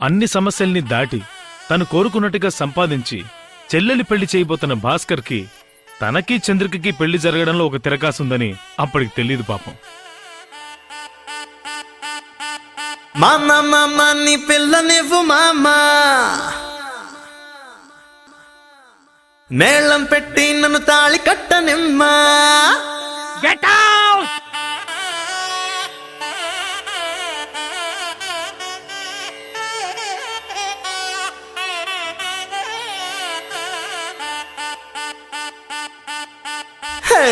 అన్ని సమస్యల్ని దాటి తను కోరుకున్నట్టుగా సంపాదించి చెల్లెలి పెళ్లి చేయబోతున్న భాస్కర్కి తనకి చంద్రికకి పెళ్లి జరగడంలో ఒక తిరకాసుందని అప్పటికి తెలీదు పాపం. మామ నీ పిల్లనివ్వు మామా, మేళం పెట్టి నన్ను తాళి కట్టనిమ్మా. Get out! హే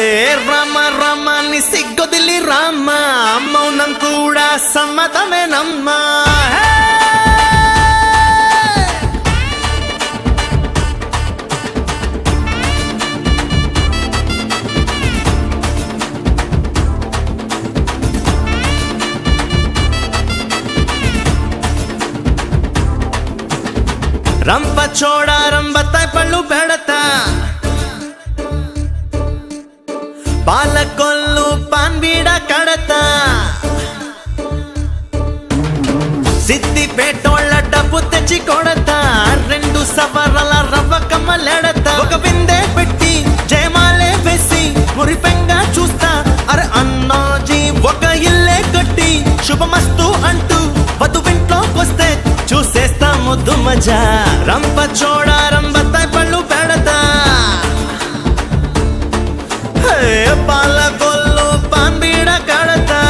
రామ రామ నీ సిగ్గొదిలి రామ, మౌనం కూడా సమ్మతమేనమ్మా. రంప చోడ రంబతాయి పళ్ళు పెడతా, పాలకొల్లు పాన్బీడ కడతా, సిద్దిపేటోళ్ళ డబ్బు తెచ్చి కొడతా, 2 సవరల రవ్వ కమ్మలెడతా, ఒక బిందె పెట్టి జయమాలే వేసి మురిపెంగా చూస్తా. అరే అన్నాజీ ఒక ఇల్లే కట్టి శుభమస్తు అంటూ వధువింట్లోకొస్తే చూసేస్తా ముద్దు మజా. రంప చోడ రంబతాయి పళ్ళు పెడతా, పాలకొల్లు పాన్బీడ కడతా.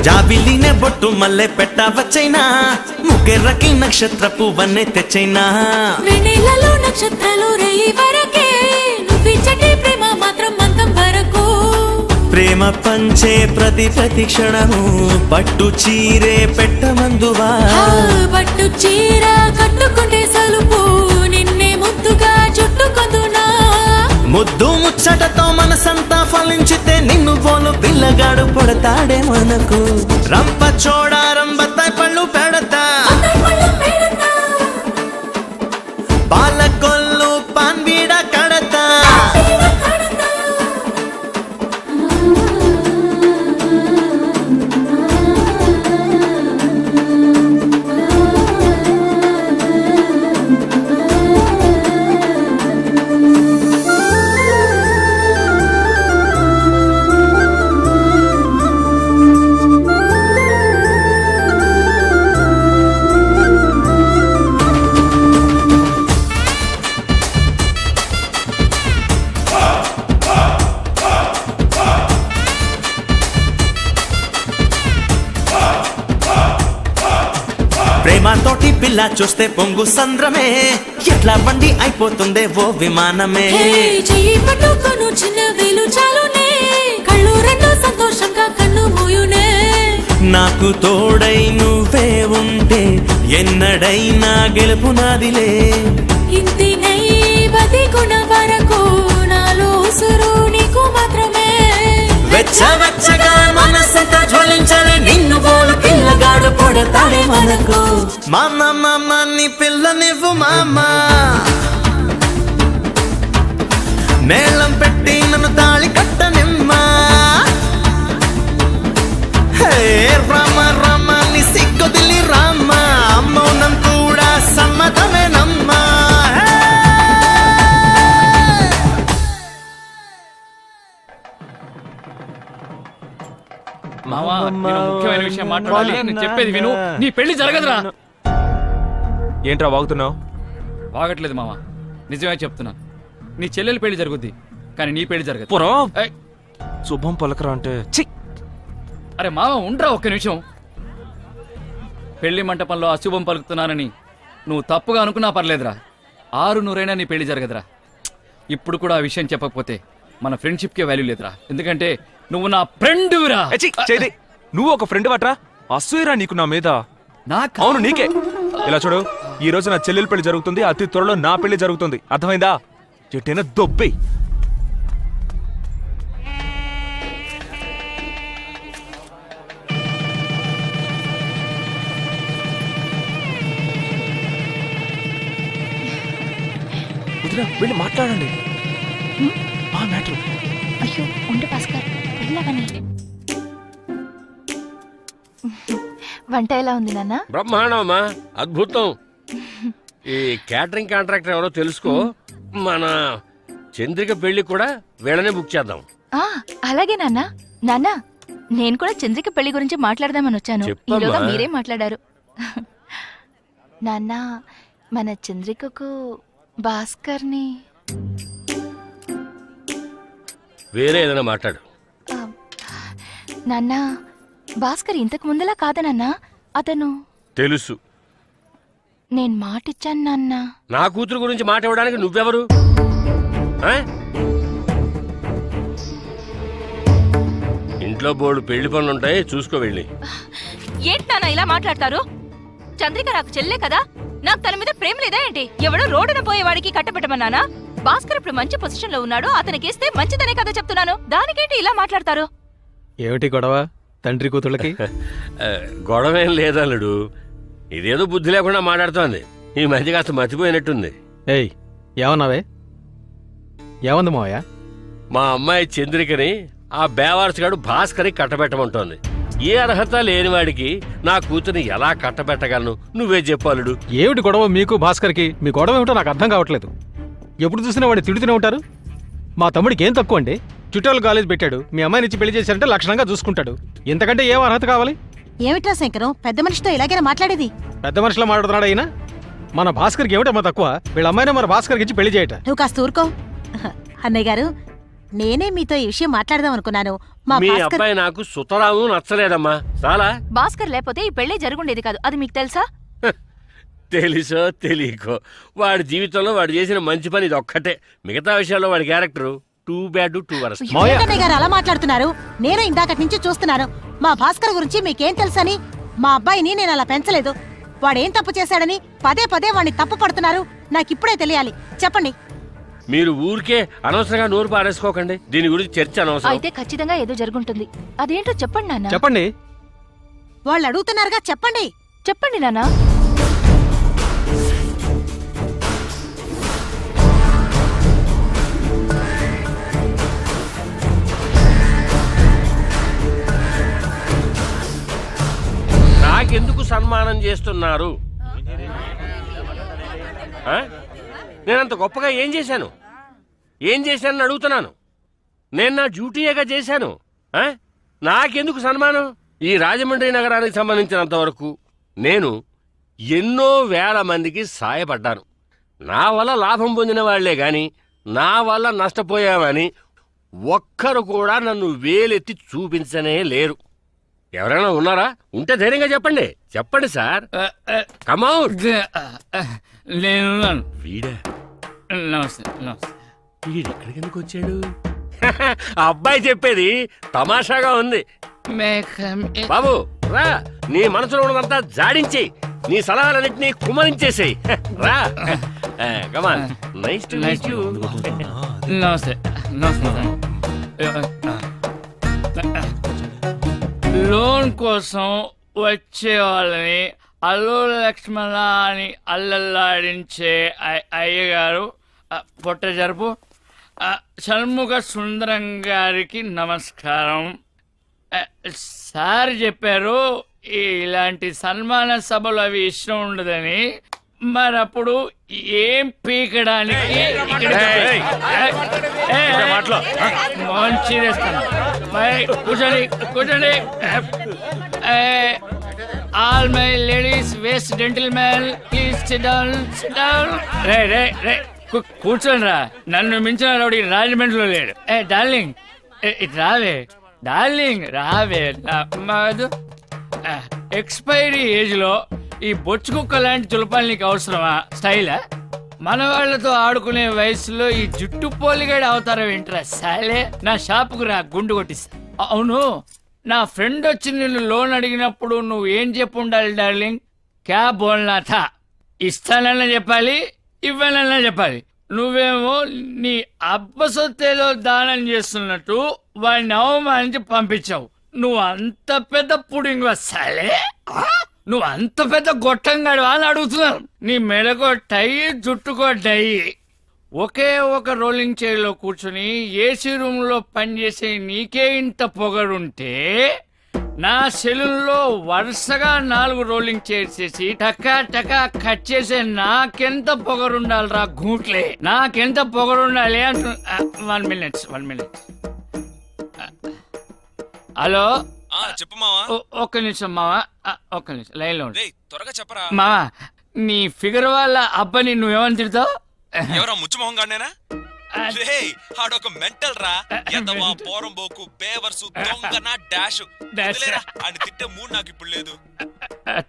జాబిలినే బొట్టు మల్లె పెట్టవచ్చైనా, ముగ్గురకి నక్షత్ర పువ్వన్నే తెచ్చైనా. వెన్నెలలో నక్షత్రాలు రేయి వరకే, నువ్విచ్చటి ప్రేమ మాత్రం మంతం వరకు. ప్రేమ పంచే ప్రతి క్షణము పట్టు చీరే పెట్టమందువా. పట్టు చీర కట్టుకుంటే సలుపు, నిన్నే ముద్దుగా చుట్టుకొందునా. ముద్దు ముచ్చటతో మనసంతా ఫలించితే నిన్ను పోలు పిల్లగాడు పొడతాడే మనకు. రంప చోడ రంబతాయి పళ్ళు పెడతా, పాలకొల్లు పాన్బీడ కడతా. ప్రేమతోటి పిల్ల చూస్తే పొంగు సంద్రమే, ఎట్లా బండి అయిపోతుందే ఓ విమానమే. చెయ్యి పట్టుకొను చిన్న వేలు చాలునే, కళ్ళు రెండు సంతోషంగా కన్ను మూయునే. నాకు తోడై నువ్వే ఉంటే ఎన్నడైనా గెలుపు నాదిలే. ఇంతినై బతికున్న వరకు నాలో ఉసురు నీకు మాత్రమే. వెచ్చగా మనసంతా జ్వలించాలి, నిన్ను పోలు పిల్లగాడు పొడతాడే మనకు. మామ నీ పిల్లనివ్వు మామా, మేళం పెట్టి నన్ను తాళి కట్టనిమ్మా. హే రామ రామ నీ సిగ్గొదిలి రామ, మౌనం కూడా సమ్మతమేనమ్మా. మావా, నేను ముఖ్యమైన విషయం మాట్లాడాలి. నేను చెప్పేది విను. నీ పెళ్లి జరగదురా. ఏంట్రా వాగుతున్నావు? వాగట్లేదు మావా, నిజమే చెప్తున్నా. నీ చెల్లెలి పెళ్లి జరుగుద్ది, కానీ నీ పెళ్లి జరగదు. ఏయ్, శుభం పలకరా అంటే అరే మావా ఉండ్రా ఒక్క నిమిషం. పెళ్లి మంటపంలో అశుభం పలుకుతున్నానని నువ్వు తప్పుగా అనుకున్నా పర్లేదురా. 600 నీ పెళ్లి జరగదురా. ఇప్పుడు కూడా ఆ విషయం చెప్పకపోతే మన ఫ్రెండ్షిప్ కే వాల్యూ లేదురా. ఎందుకంటే నువ్వు నా ఫ్రెండ్రా. నువ్వు ఒక ఫ్రెండ్ వట్రా. అసూయరా నీకు నా మీద? నాకు అవును నీకే. ఇలా చూడు, ఈ రోజు నా చెల్లెలి పెళ్లి జరుగుతుంది, అతి త్వరలో నా పెళ్లి జరుగుతుంది, అర్థమైందా? చెట్టైనా దొబ్బి. వదినా, వెళ్ళి మాట్లాడండి. ఆ మ్యాటర్. అయ్యో ఉండు భాస్కర్ వెళ్ళవని. వంట ఎలా ఉంది నాన్న? బ్రహ్మాండమా, అద్భుతం. ఈ క్యాటరింగ్ కాంట్రాక్టర్ ఎవరో తెలుసుకో. మన చంద్రిక పెళ్లి కూడా వీళ్ళనే బుక్ చేద్దాం. ఆ అలాగే నాన్న. నాన్న నేను కూడా చంద్రిక పెళ్లి గురించి మాట్లాడదామని వచ్చాను. చెప్పమ్మా. ఈలోగా మీరే మాట్లాడారు. నాన్న మన చంద్రికకు భాస్కర్ని వేరే ఏదైనా మాట్లాడు. ఆ, నాన్న భాస్కర్ ఇంతకు ముందులా కాదా నాన్న? అతను తెలుసు. నేను మాటిచ్చాను నాన్న. నా కూతురు గురించి మాట ఇవ్వడానికి నువ్వెవరు? ఆ? ఇంట్లో బోర్డు పెళ్లి పనులుంటాయి, చూసుకో వెళ్ళి. ఏంటి నాన్న ఇలా మాట్లాడతారు? చంద్రిక నాకు చెల్లే కదా, నాకు తన మీద ప్రేమ లేదా ఏంటి? ఎవడో రోడ్డున పోయేవాడికి కట్టబెట్టమన్నానా? భాస్కర్ ఇప్పుడు మంచి పొజిషన్ లో ఉన్నాడు, అతనికిస్తే మంచిదనే కదా చెప్తున్నాను. దానికేంటి ఇలా మాట్లాడతారు? ఏమిటి గొడవ తండ్రి కూతుళ్ళకి? గొడవేం లేదల్లుడు, ఇదేదో బుద్ధి లేకుండా మాట్లాడుతోంది. ఈ మధ్య కాస్త మర్చిపోయినట్టుంది. ఏయ్ ఏమన్నావే? ఏమంది మావయ్య? మా అమ్మాయి చంద్రికని ఆ బేవారసుగాడు భాస్కర్కి కట్టబెట్టమంటోంది. ఏ అర్హత లేనివాడికి నా కూతుర్ని ఎలా కట్టబెట్టగలను? నువ్వే చెప్పాలుడు. ఏమిటి గొడవ మీకు భాస్కర్కి? మీ గొడవ ఏమిటో నాకు అర్థం కావట్లేదు. ఎప్పుడు చూసినా వాడిని తిడుతూనే ఉంటారు. మా తమ్ముడికి ఏం తక్కువ అండి? చుట్టాలు కాలేజ్ పెట్టాడు, మీ అమ్మాయిని ఇచ్చి పెళ్లి చేశారంటే లక్షణంగా చూసుకుంటాడు. ఇంతకంటే ఏం అర్హత కావాలి? ఏమిట్రా శంకరం, పెద్ద మనిషితో ఇలాగైనా మాట్లాడేది? పెద్ద మనుషులా మాట్లాడుతున్నాడు అయినా. మన భాస్కర్కి ఏమిటమ్మా తక్కువ? వీళ్ళ అమ్మాయిని మన భాస్కర్కి ఇచ్చి పెళ్లి చేయట. నువ్వు కాస్త ఊరుకో. అన్నయ్య గారు, నేనే మీతో ఈ విషయం మాట్లాడదాం అనుకున్నాను. మా మీ భాస్కర్ అబ్బాయి నాకు సుతరాము నచ్చలేదమ్మా. చాలా భాస్కర్ లేకపోతే ఈ పెళ్లి జరుగుండేది కాదు, అది మీకు తెలుసా? తెలుసో తెలియకో వాడి జీవితంలో వాడు చేసిన మంచి పని ఇది ఒక్కటే. మిగతా విషయాల్లో వాడి character too bad two worst. మావయ్య ఏంటన్నయ్య గారు అలా మాట్లాడుతున్నారు? నేను ఇందాకటి నుంచి చూస్తున్నాను. మా భాస్కర్ గురించి మీకేం తెలుసని? మా అబ్బాయిని నేను అలా పెంచలేదు. వాడేం తప్పు చేశాడని పదే పదే వాడిని తప్పు పడుతున్నారు. నాకిప్పుడే తెలియాలి, చెప్పండి. మీరు ఊరికే అనవసరంగా నోరు పారేసుకోకండి. దీని గురించి చర్చ అనవసరం. అయితే ఖచ్చితంగా ఏదో జరుగుంటుంది. అదేంటో చెప్పండి నాన్న. చెప్పండి. వాళ్ళు అడుగుతున్నారుగా, చెప్పండి. చెప్పండి నాన్న. నాకెందుకు సన్మానం చేస్తున్నారు? ఆ? నేనంత గొప్పగా ఏం చేశాను? ఏం చేశానని అడుగుతున్నాను. నేను నా డ్యూటీయేగా చేశాను. ఆ? నాకెందుకు సన్మానం? ఈ రాజమండ్రి నగరానికి సంబంధించినంత వరకు నేను ఎన్నో వేల మందికి సాయపడ్డాను. నా వల్ల లాభం పొందిన వాళ్లే గాని నా వల్ల నష్టపోయామని ఒక్కరు కూడా నన్ను వేలెత్తి చూపించనే లేరు. ఎవరైనా ఉన్నారా? ఉంటే ధైర్యంగా చెప్పండి. చెప్పండి సార్. కమౌట్. నేను వీడా? నమస్తే నమస్తే. వీడెక్కడికి ఎందుకు వచ్చాడు? అబ్బాయి చెప్పేది తమాషాగా ఉంది. బాబు రా, నీ మనసులో ఉన్నదంతా జాడించి నీ సలహాలన్నింటినీ కుమరించేసేయి. రా, come on. Nice to meet you. నమస్తే నమస్తే. లోన్ కోసం వచ్చే వాళ్ళని అల్లు లక్ష్మణ అని అల్లల్లాడించే అయ్యగారు పొట్ట జరుపు షణ్ముఖ సుందరం గారికి నమస్కారం. సార్ చెప్పారు ఇలాంటి సన్మాన సభలు అవి ఇష్టం ఉండదని. మరప్పుడు ఏం పీకడానికి కూర్చోండి కూర్చోండి. All my ladies waste gentlemen please sit down sit down. రే రే రే కూర్చోండి రా. నన్ను మించిన రౌడీ రాజమండ్రిలో లేడు. డార్లింగ్ ఇటు రావే. డార్లింగ్ రావే. అమ్మదు ఎక్స్పైరీ ఏజ్ లో ఈ బొచ్చు కుక్క లాంటి తులపాలు నీకు అవసరమా? స్టైలా? మన వాళ్లతో ఆడుకునే వయసులో ఈ జుట్టు పోలిగాడి అవతారం ఏంట్రా సాలే? నా షాపుకు రా, గుండు కొట్టిస్తా. అవును, నా ఫ్రెండ్ వచ్చి నిన్ను లోన్ అడిగినప్పుడు నువ్వు ఏం చెప్పు ఉండాలి డార్లింగ్? క్యా బోల్నా థా? ఇస్తానన్నా చెప్పాలి, ఇవ్వాలన్నా చెప్పాలి. నువ్వేమో నీ అబ్బ సొత్తేదో దానం చేస్తున్నట్టు వాడిని అవమానించి పంపించావు. నువ్వు అంత పెద్ద పుడింగ్ వస్తాలే, నువ్వు అంత పెద్ద గొట్టంగాడు అని అడుగుతున్నాను. నీ మెడకో టై, జుట్టుకో డై. ఒకే ఒక రోలింగ్ చైర్లో కూర్చుని ఏసీ రూమ్ లో పనిచేసే నీకే ఇంత పొగరుంటే, నా సెలూన్లో వరుసగా 4 రోలింగ్ చైర్స్ చేసి టకా టకా కట్ చేసే నాకెంత పొగరుండాలిరా గూట్లే, నాకెంత పొగరుండాలి అంటు. 1 minute. హలో, చెప్పు మావా. ఒక్క నిమిషం మావా, ఒక్క నిమిషం లైన్ లో ఉండు. త్వరగా చెప్పరా. మావా, నీ ఫిగర్ వాళ్ళ అబ్బాని నువ్వేమని తిడతావు? ఎవరా ముచ్చు మొహం గానేనా? ఆడొక మెంటల్ రా, ఎదవా, పోరంబోకు, బేవర్సు, దొంగన, డాష్. అని తిట్టే మూడు నాకు ఇప్పుడు లేదు.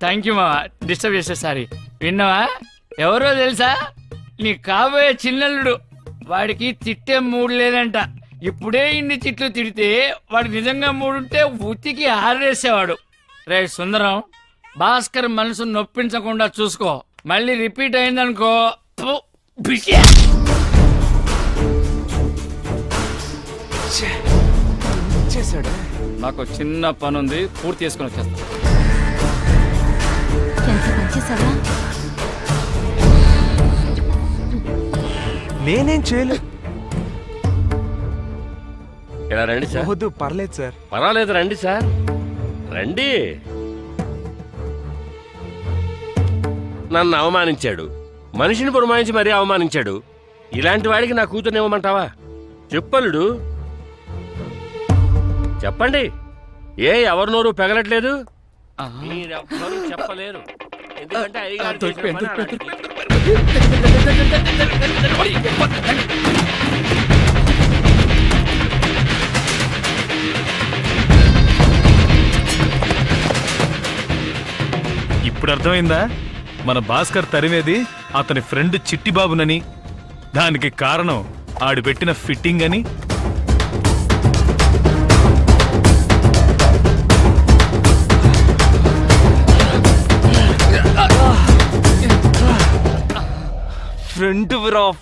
థ్యాంక్ యూ మావా, డిస్టర్బ్ చేసే సారీ. విన్నావా? ఎవరో తెలుసా? నీ కాబోయే చిన్నల్లుడు. వాడికి తిట్టే మూడు లేదంట. ఇప్పుడే ఇన్ని తిట్లు తిడితే వాడు నిజంగా మూడుంటే ఉతికి ఆరేసేవాడు. రే సుందరం, భాస్కర్ మనసు నొప్పించకుండా చూసుకో. మళ్ళీ రిపీట్ అయిందనుకో, బిషే. నాకు చిన్న పని ఉంది, పూర్తి చేసుకుని వచ్చేస్తా. నేనేం చేయలేదు. ఇలా రండి సార్. వద్దు, పర్లేదు సార్. పర్వాలేదు, రండి సార్, రండి. నన్ను అవమానించాడు, మనిషిని పురమాయించి మరీ అవమానించాడు. ఇలాంటి వాడికి నా కూతుర్ని ఇవ్వమంటావా? చెప్పలుడు, చెప్పండి. ఎవరి నోరు పెగలట్లేదు? మీరెవ్వరూ చెప్పలేరు, ఎందుకంటే అయ్యగారు చేసిన పని అలాంటిది. ఇప్పుడు అర్థమైందా? మన భాస్కర్ తరిమేది అతని ఫ్రెండ్ చిట్టిబాబునని, దానికి కారణం ఆడు పెట్టిన ఫిట్టింగ్ అని.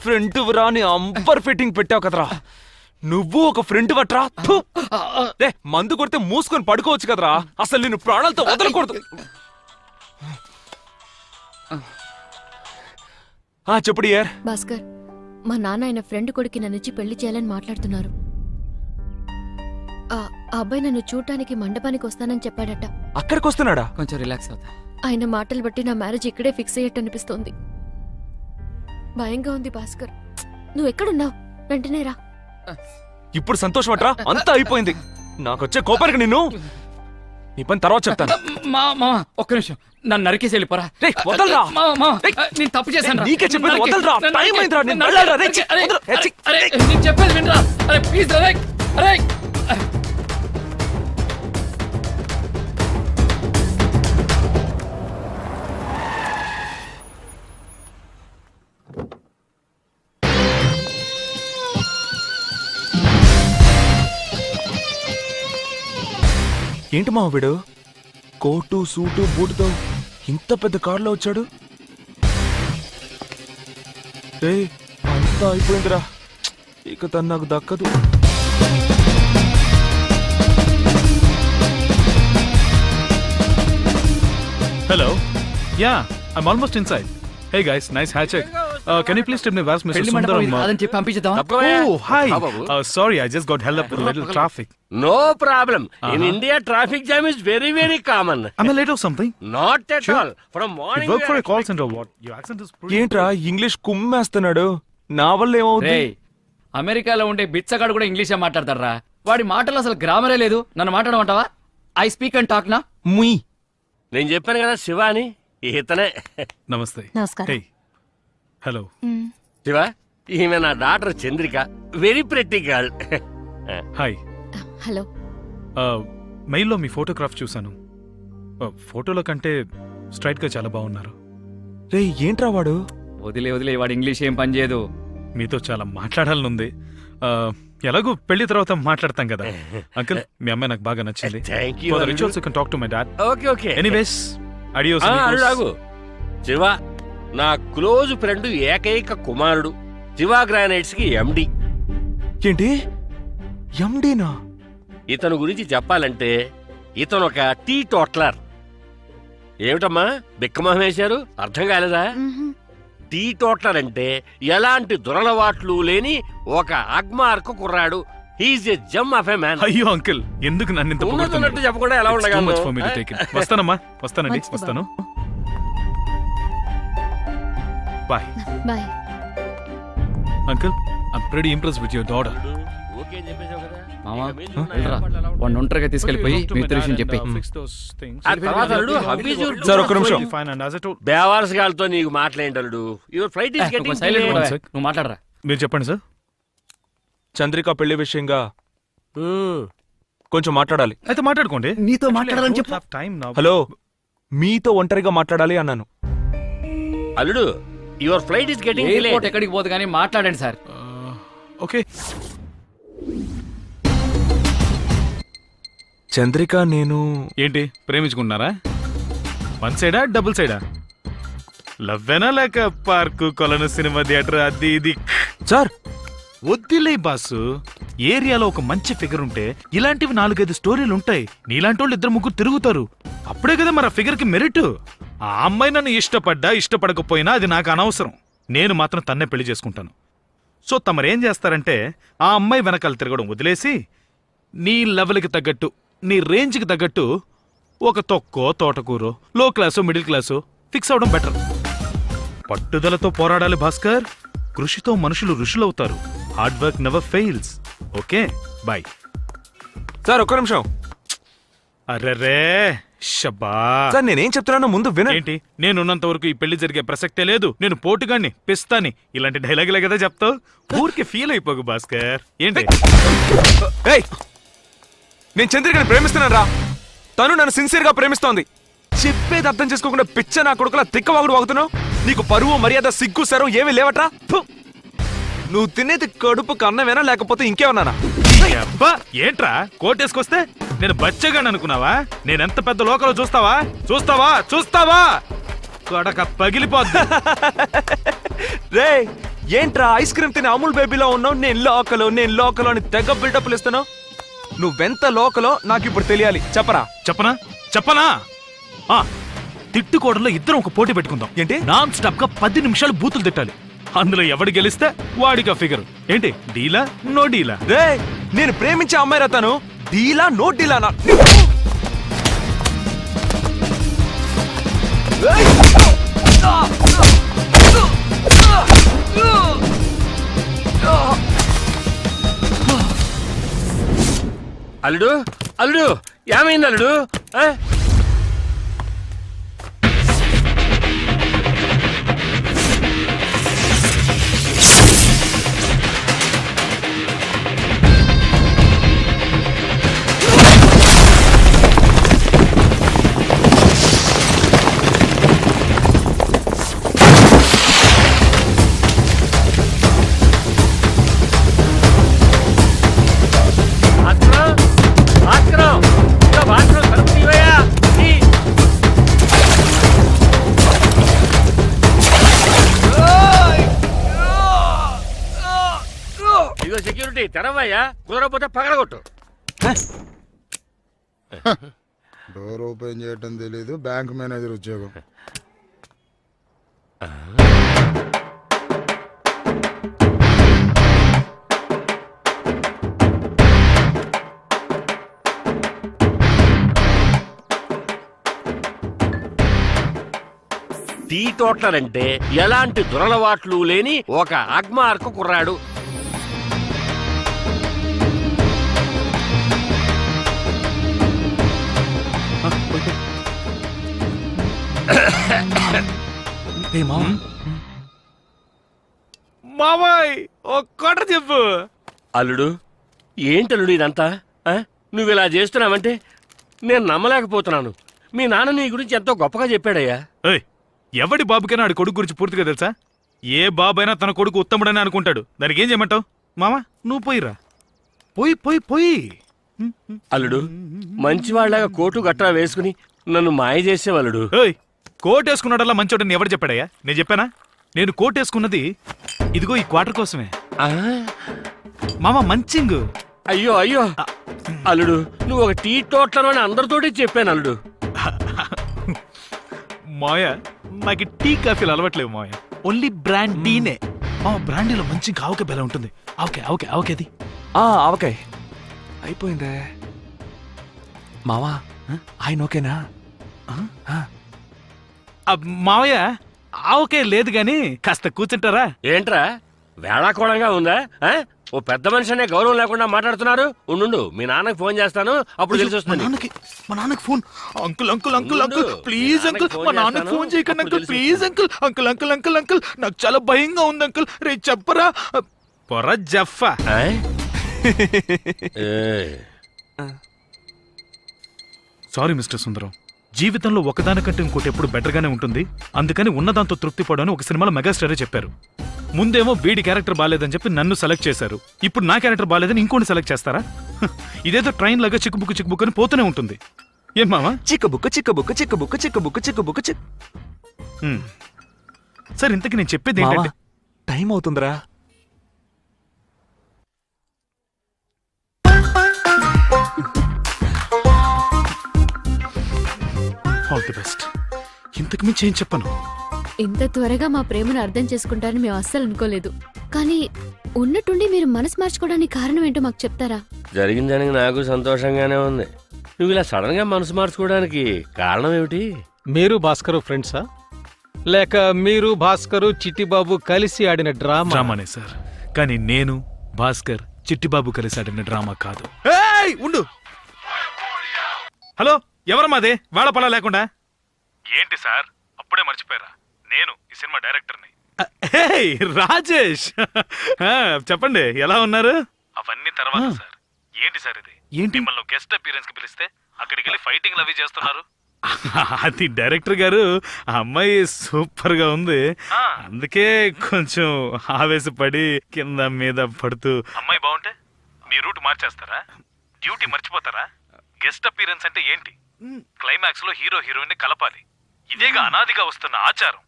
ఫ్రెండ్ విరా అని అంబర్ ఫిట్టింగ్ పెట్టావు కదరా. నువ్వు ఒక ఫ్రెండ్ వట్రా. మందు కొడితే మూసుకొని పడుకోవచ్చు కదరా. అసలు నేను ప్రాణాలతో వదలకూడదు. చెప్పుడు యార్. భాస్కర్, మా నాన్న ఆయన ఫ్రెండ్ కొడుకి నన్నిచ్చి పెళ్లి చేయాలని మాట్లాడుతున్నారు. ఆ అబ్బాయి నన్ను చూడటానికి మండపానికి వస్తానని చెప్పాడట. అక్కడికి వస్తున్నాడా? కొంచెం రిలాక్స్ అవుతా. ఆయన మాటలు బట్టి నా మ్యారేజ్ ఇక్కడే ఫిక్స్ అయ్యట్టు అనిపిస్తోంది. భయంగా ఉంది భాస్కర్. నువ్వు ఎక్కడున్నావు? వెంటనే రా. ఇప్పుడు సంతోషం అట్రా, అంతా అయిపోయింది. నాకొచ్చే కోపానికి నిన్ను నీ పని తర్వాత చెప్తాను. ఒక్క నిమిషం, నన్ను నరికేసి వెళ్ళిపోరా. వదలరా. నేను తప్పు చేశాను. నీకే చెప్పేది వదలరా. టైం అయిందిరా. నేను చెప్పేది వినరా. అరే ప్లీజ్ రా. అరే ఏంటి మా వీడు కోటు సూటు బూటుతో ఇంత పెద్ద కారులో వచ్చాడు? అంతా అయిపోయిందిరా, ఇక తను నాకు దక్కదు. Hello, yeah, I'm almost inside. Hey guys, nice hair check. Can you please tell me where's Mr. Sundaram? అదని చెప్పి పంపించేద్దాం. Oh, hi. Sorry, I just got held up with a little traffic. No problem. In India, traffic jam is very, very common. Am I late or something? Not at Sure. all. From morning. You work for a call center or what? Your accent is pretty... ఏంట్రా English కుమ్మేస్తున్నాడు? నా వల్ల ఏమవుతుంది? అమెరికాలో ఉండే బిచ్చగాడు కూడా ఇంగ్లీషే మాట్లాడతారా? వాడి మాటలు అసలు గ్రామరే లేదు. నన్ను మాట్లాడమంటావా? ఐ స్పీక్ అండ్ టాక్ నా. ముయ్. నేను చెప్పాను కదా శివ అని, ఇతనే. నమస్తే. నమస్కారం. Hey. హలో. శివ, ఈమె నా daughter Chandrika, very pretty girl. Hi. Hello. మెయిల్లో మీ ఫోటోగ్రాఫ్ చూశాను. ఫోటోలో కంటే స్ట్రైట్ గా చాలా బాగున్నారు. రే ఏంట్రా వాడు? వదిలే వాడు ఇంగ్లీష్ ఏం పని చేయదు. మీతో చాలా మాట్లాడాలనుంది. ఎలాగో పెళ్లి తర్వాత మాట్లాడతాం కదా. అంకుల్, మీ అమ్మాయి నాకు బాగా నచ్చింది. Thank you. For the rituals, you can talk to my dad. Okay okay. Anyways, adios. amigos. Raghu Shiva నా క్లోజ్ ఫ్రెండ్ ఏకైక కుమారుడు శివ గ్రానైట్స్ కి ఎండి. ఏంటి ఎండీనా? ఇతను గురించి చెప్పాలంటే ఇతను ఒక టీ టోట్లర్. ఏమిటమ్మా బిక్కమొహం వేశారు? అర్థం కాలేదా? టీ టోట్లర్ అంటే ఎలాంటి దురలవాట్లు లేని ఒక అగ్మార్కు కుర్రాడు. He's a gem of a man. అయ్యో అంకుల్, ఎందుకు నన్ను ఇంత ఉన్నట్టు చెప్పకుండా ఎలా ఉండగలను? వస్తానమ్మా, వస్తానండి, వస్తాను. Bye bye. Uncle, I'm pretty impressed with your daughter. Okay అని చెప్పేశావు కదా. మామా, ఇక మిగిలిన వెళ్ళరా. ఏర్పాట్లు ఎలా ఉంటాయి? వాడిని ఒంటరిగా తీసుకెళ్ళిపోయి మిగతా విషయం చెప్పి ఆ తర్వాత అల్లుడు, how is your సార్, ఒక్క నిమిషం. బేవార్స్ గాలతో నీకు మాట్లాడేంటల్లుడు. Your flight is getting silent delayed. కూడా నువ్వు మాట్లాడరా. మీరు చెప్పండి సార్. చంద్రిక పెళ్లి విషయంగా కొంచెం మాట్లాడాలి. అయితే మాట్లాడుకోండి. నీతో మాట్లాడాలని చెప్పు. హలో, మీతో ఒంటరిగా మాట్లాడాలి అన్నాను. అల్లుడు, your flight is getting airport delayed. ఎక్కడికి పోదు కానీ మాట్లాడండి సార్. ఓకే. చంద్రిక నేను ఏంటి ప్రేమించుకుంటున్నారా? వన్ సైడా డబుల్ సైడా? లవ్వేనా లేక పార్కు కొలను సినిమా థియేటర్ అది ఇది? సార్ వద్దులే బాసు. ఏరియాలో ఒక మంచి ఫిగర్ ఉంటే ఇలాంటివి 4-5 స్టోరీలు ఉంటాయి. నీలాంటి వాళ్ళు 2-3 తిరుగుతారు. అప్పుడే కదా మరి ఆ ఫిగర్ కి మెరిట్. ఆ అమ్మాయి నన్ను ఇష్టపడకపోయినా అది నాకు అనవసరం. నేను మాత్రం తన్నే పెళ్లి చేసుకుంటాను. సో తమరేం చేస్తారంటే ఆ అమ్మాయి వెనకాల తిరగడం వదిలేసి నీ లెవెల్కి తగ్గట్టు, నీ రేంజ్కి తగ్గట్టు ఒక తొక్కో తోటకూరో, లో క్లాసో మిడిల్ క్లాసో ఫిక్స్ అవడం బెటర్. పట్టుదలతో పోరాడాలి భాస్కర్. కృషితో మనుషులు ఋషులవుతారు. Hard work never fails. Okay, bye. Sir ఒక్క నిమిషం. అర్రరే షబ్బా. సార్ నేనేం చెప్తున్నానో ముందు వినండి. ఏంటి, నేనున్నంత వరకు ఈ పెళ్లి జరిగే ప్రసక్తే లేదు. నేను పోటుగాన్ని, పిస్తాని, ఇలాంటి డైలాగులే కదా చెప్తావు. ఊరికి ఫీల్ అయిపోకు భాస్కర్. ఏంటి? ఏయ్, నేను చంద్రికని ప్రేమిస్తున్నాను రా. తను నన్ను సిన్సియర్ గా ప్రేమిస్తోంది. చెప్పేది అర్థం చేసుకోకుండా పిచ్చ నా కొడుకులా తిక్కవాగుడు వాగుతున్నావు. నీకు పరువు మర్యాద సిగ్గు సరం ఏమీ లేవట్రా? ఫు! నువ్వు తినేది కడుపు కన్నమేనా లేకపోతే ఇంకేమన్నానా? అబ్బా, ఏంట్రా కోటేసుకొస్తే నేను బచ్చగాని అనుకున్నావా? నేనెంత పెద్ద లోకలో చూస్తావా? కొడక పగిలిపోద్ది. రే ఏంట్రా ఐస్ క్రీమ్ తినే అమూల్ బేబీలో ఉన్నావు. నేను లోకలో అని తెగ బిల్డప్లు ఇస్తాను. నువ్వెంత లోకలో నాకు ఇప్పుడు తెలియాలి. చెప్పనా? ఆ, తిట్టుకోవడంలో ఇద్దరం ఒక పోటీ పెట్టుకుందాం. ఏంటి? నాన్ స్టాప్ గా 10 నిమిషాలు బూతులు తిట్టాలి. అందులో ఎవడు గెలిస్తే వాడికి ఆ ఫిగర్. ఏంటి, డీలా నో డీలా? రే నేను ప్రేమించే అమ్మాయి రతాను. డీలా నో డీలానా? అల్లుడు ఏమైంది అల్లుడు? ఇదిగో సెక్యూరిటీ తెరవయ్యా, కుదరకపోతే పగలగొట్టు. డోర్ ఓపెన్ చేయటం తెలీదు, బ్యాంక్ మేనేజర్ ఉద్యోగం. టీ టోట్లర్ అంటే ఎలాంటి దురలవాట్లు లేని ఒక అగ్మార్కు కుర్రాడు. మావాయ్ ఒక్కట చెప్పు. అల్లుడు ఏంటల్లుడు ఇదంతా? నువ్వు ఇలా చేస్తున్నావంటే నేను నమ్మలేకపోతున్నాను. మీ నాన్న నీ గురించి ఎంతో గొప్పగా చెప్పాడయ్యా. ఎవడి బాబుకైనా ఆడి కొడుకు గురించి పూర్తిగా తెలుసా? ఏ బాబైనా తన కొడుకు ఉత్తముడని అనుకుంటాడు. దానికి ఏం చేయమంటావు? మామా నువ్వు పోయిరా. పోయి పోయి పోయి. అల్లుడు మంచివాళ్ళగా కోటు గట్రా వేసుకుని నన్ను మాయ చేసేవాళ్ళుడు. ఏయ్, కోట్ వేసుకున్నాడల్లా మంచోడని ఎవరు చెప్పాడయ్యా? నేను చెప్పానా? నేను కోట్ వేసుకున్నది ఇదిగో ఈ క్వార్టర్ కోసమే. మామ మంచింగ్. అయ్యో అయ్యో అల్లుడు, నువ్వు ఒక టీ టోట్లర్ అని అందరితోటి చెప్పాను అల్లుడు. మాయ, నాకు టీ కాఫీలు అలవట్లేవు మాయ. ఓన్లీ బ్రాండీనే. మా బ్రాండీలో మంచి ఆవకాయ బెల ఉంటుంది. ఆవకాయ ఆవకాయ ఆవకాయది. ఆవకాయ్ అయిపోయిందే. మావా ఆయన ఓకేనా? మావయ్య ఆవకాయ లేదు గాని కాస్త కూర్చుంటారా? ఏంట్రా వేళాకోళంగా ఉందా? ఓ పెద్ద మనిషి అనే గౌరవం లేకుండా మాట్లాడుతున్నారు. ఉండు, మీ నాన్నకి ఫోన్ చేస్తాను, అప్పుడు తెలిసి వస్తుంది. మా నాన్నకి phone. Uncle uncle uncle uncle please uncle, మా నాన్నకి ఫోన్ చేయకండి uncle please uncle. Uncle uncle uncle uncle నాకు చాలా భయంగా ఉంది అంకుల్. రే చెప్పరా పొర జఫా. సారీ మిస్టర్ సుందరం, జీవితంలో ఒకదానికంటే ఇంకోటి ఎప్పుడు బెటర్ గానే ఉంటుంది. అందుకని ఉన్నదాంతో తృప్తి పడని ఒక సినిమాలో మెగాస్టారే చెప్పారు. ముందేమో వీడి క్యారెక్టర్ బాలేదని చెప్పి నన్ను సెలెక్ట్ చేశారు. ఇప్పుడు నా క్యారెక్టర్ బాలేదని ఇంకోటి సెలెక్ట్ చేస్తారా? ఇదేదో ట్రైన్ లాగా చిక్కుబుక్కు చిక్కుబుక్కు అని పోతూనే ఉంటుంది. ఏం మామా? చిక్కబుక్క చిక్కబుక్క చిక్కబుక్క చిక్కబుక్క చిక్కబుక్క చిక్. సార్ ఇంతకీ నేను చెప్పేది ఏంటంటే టైం అవుతుందిరా. All the best. ఇంతకు మించి ఏం చెప్పను. ఇంత త్వరగా మా ప్రేమను అర్థం చేసుకుంటారని మేము అస్సలు అనుకోలేదు. కానీ ఉన్నట్టుండి మీరు మనసు మార్చుకోవడానికి కారణం ఏంటో మాకు చెప్తారా? జరిగిందానికి నాకు సంతోషంగానే ఉంది. నువ్వు ఇలా సడన్ గా మనసు మార్చుకోవడానికి కారణం ఏమిటి? మీరు భాస్కరు ఫ్రెండ్సా, లేక మీరు భాస్కరు చిట్టిబాబు కలిసి ఆడిన డ్రామానే సార్. కానీ నేను భాస్కర్ చిట్టిబాబు కలిసి ఆడిన డ్రామా కాదు. ఏయ్ ఉండు. హలో, ఎవరమ్మాదే వేళ పలా లేకుండా? ఏంటి సార్ అప్పుడే మర్చిపోయారా? నేను ఈ సినిమా డైరెక్టర్ని. రాజేష్. చెప్పండి, ఎలా ఉన్నారు? అవన్నీ తర్వాత సార్. ఏంటి సార్ ఇది? ఏంటి మిమ్మల్ని గెస్ట్ అపీరెన్స్ కి పిలిస్తే అక్కడికి వెళ్ళి ఫైటింగ్ అవి చేస్తున్నారు? అది డైరెక్టర్ గారు, ఆ అమ్మాయి సూపర్ గా ఉంది, అందుకే కొంచెం ఆవేశపడి కింద మీద పడుతూ. అమ్మాయి బాగుంటే మీ రూట్ మార్చేస్తారా? డ్యూటీ మర్చిపోతారా? గెస్ట్ అపీరెన్స్ అంటే ఏంటి? క్లైమాక్స్ లో హీరో హీరోయిన్ కలపాలి. ఇదేగా అనాదిగా వస్తున్న ఆచారం.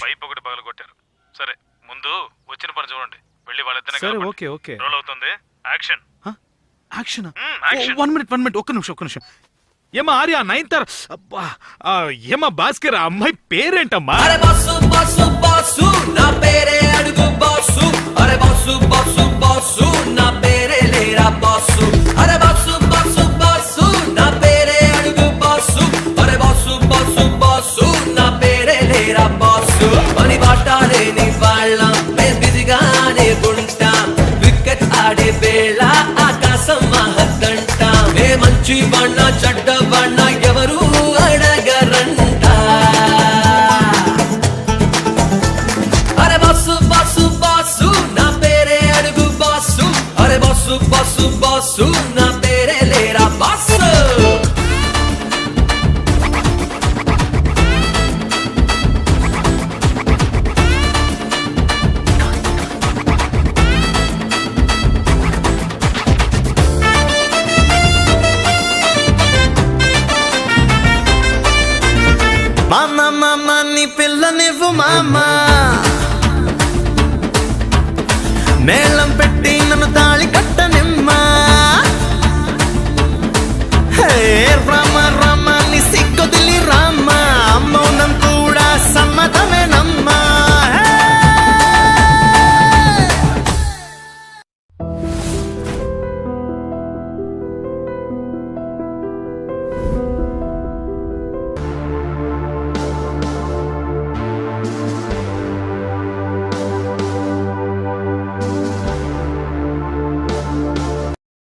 పైప్ ఒకటి పగల కొట్టారు. సరే, ముందు వచ్చిన పని చూడండి. వెళ్ళి వాళ్ళిద్దరిని ఓకే ఓకే రోల్ అవుతుంది. యాక్షన్. యాక్షన్. 1 మినిట్ ఒక్క నిమిషం. ఏమా ఆర్య, నైన్తార్, ఏమా భాస్కర్, అమ్మాయి పేరేంటమ్మా? అరే బాసు బాసు బాసు నా పేరే అడుగు బాసు. అరే బాసు బాసు బాసు నా పేరే లేరా బాసు. అరే బాసు బాసు బాసు నా పేరే అడుగు బాసు. అరే బాసు బాసు బాసు నా పేరే లేరా బాసు. పని బాటాలేని వాళ్ళం మేము బిజిగానే ఉంటాం. వికెట్ ఆడే వేళ ఆకాశం మహద్దంట. మే మంచి వాణ్ణ చెడ్డ వాణ్ణ ఎవరు అడగరంట. అరే బాసు బాసు బాసు నా పేరే అడుగు బాసు. అరే బాసు బాసు బాసు నా పేరే లేరా బాసు. మామ మామ నీ పిల్ల నువ్వు మామ.